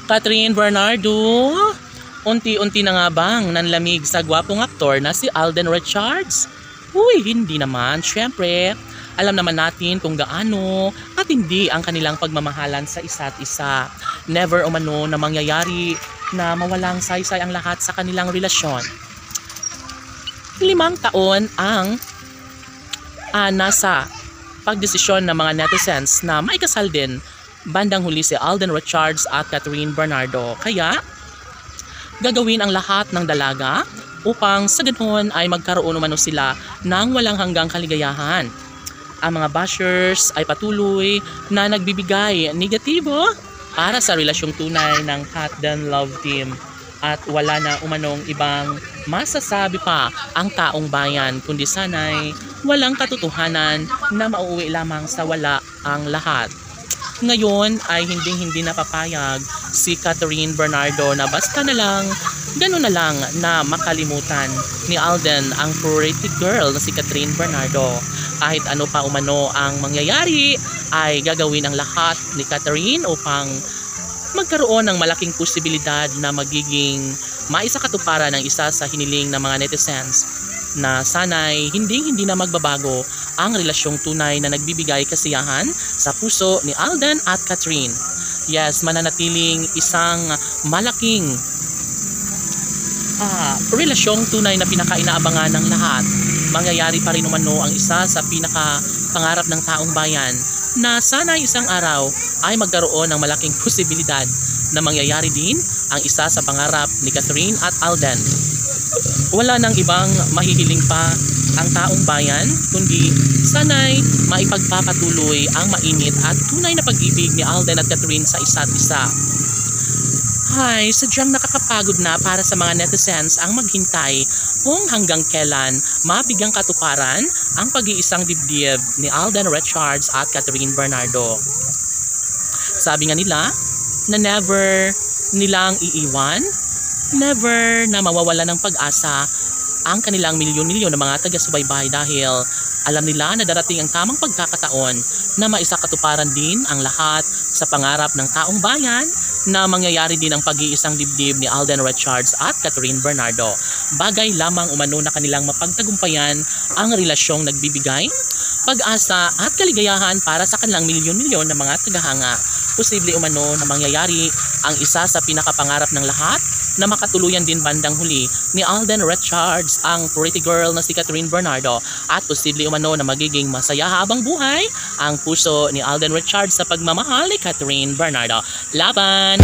Catherine Bernardo, unti-unti na nga bang nanlamig sa gwapong aktor na si Alden Richards? Uy, hindi naman. Syempre, alam naman natin kung gaano katindi ang kanilang pagmamahalan sa isa't isa. Never umano na mangyayari na mawalang saysay ang lahat sa kanilang relasyon. 5 taon ang nasa pagdesisyon ng mga netizens na maikasal din bandang huli si Alden Richards at Catherine Bernardo. Kaya gagawin ang lahat ng dalaga upang sa ganoon ay magkaroon umano sila ng walang hanggang kaligayahan. Ang mga bashers ay patuloy na nagbibigay negatibo para sa relasyong tunay ng Hot Dan Love Team. At wala na umanong ibang masasabi pa ang taong bayan kundi sana'y walang katotohanan na mauuwi lamang sa wala ang lahat. Ngayon ay hindi napapayag si Catherine Bernardo na basta na lang, gano'n na lang na makalimutan ni Alden ang pretty girl na si Catherine Bernardo. Kahit ano pa umano ang mangyayari ay gagawin ang lahat ni Catherine upang magkaroon ng malaking posibilidad na magiging maisakatuparan ng isa sa hiniling ng mga netizens na sana'y hindi na magbabago ang relasyong tunay na nagbibigay kasiyahan sa puso ni Alden at Catherine. Yes, mananatiling isang malaking relasyong tunay na pinakainaabangan ng lahat. Mangyayari pa rin umano ang isa sa pinakapangarap ng taong bayan na sana isang araw ay magkaroon ng malaking posibilidad na mangyayari din ang isa sa pangarap ni Catherine at Alden. Wala nang ibang mahihiling pa ang taong bayan kundi sana'y maipagpapatuloy ang mainit at tunay na pag-ibig ni Alden at Catherine sa isa't isa. Hay, sadyang nakakapagod na para sa mga netizens ang maghintay kung hanggang kailan mabigyang katuparan ang pag-iisang dibdib ni Alden Richards at Catherine Bernardo. Sabi nga nila na never nilang iiwan, never na mawawala ng pag-asa ang kanilang milyon-milyon na mga taga-subaybay dahil alam nila na darating ang tamang pagkakataon na maisakatuparan din ang lahat sa pangarap ng taong bayan na mangyayari din ang pag-iisang dibdib ni Alden Richards at Catherine Bernardo. Bagay lamang umano na kanilang mapagtagumpayan ang relasyong nagbibigay pag-asa at kaligayahan para sa kanilang milyon-milyon na mga tagahanga. Posible umano na mangyayari ang isa sa pinakapangarap ng lahat na makatuluyan din bandang huli ni Alden Richards ang pretty girl na si Catherine Bernardo at posible umano na magiging masaya habang buhay ang puso ni Alden Richards sa pagmamahal ni Catherine Bernardo. Laban!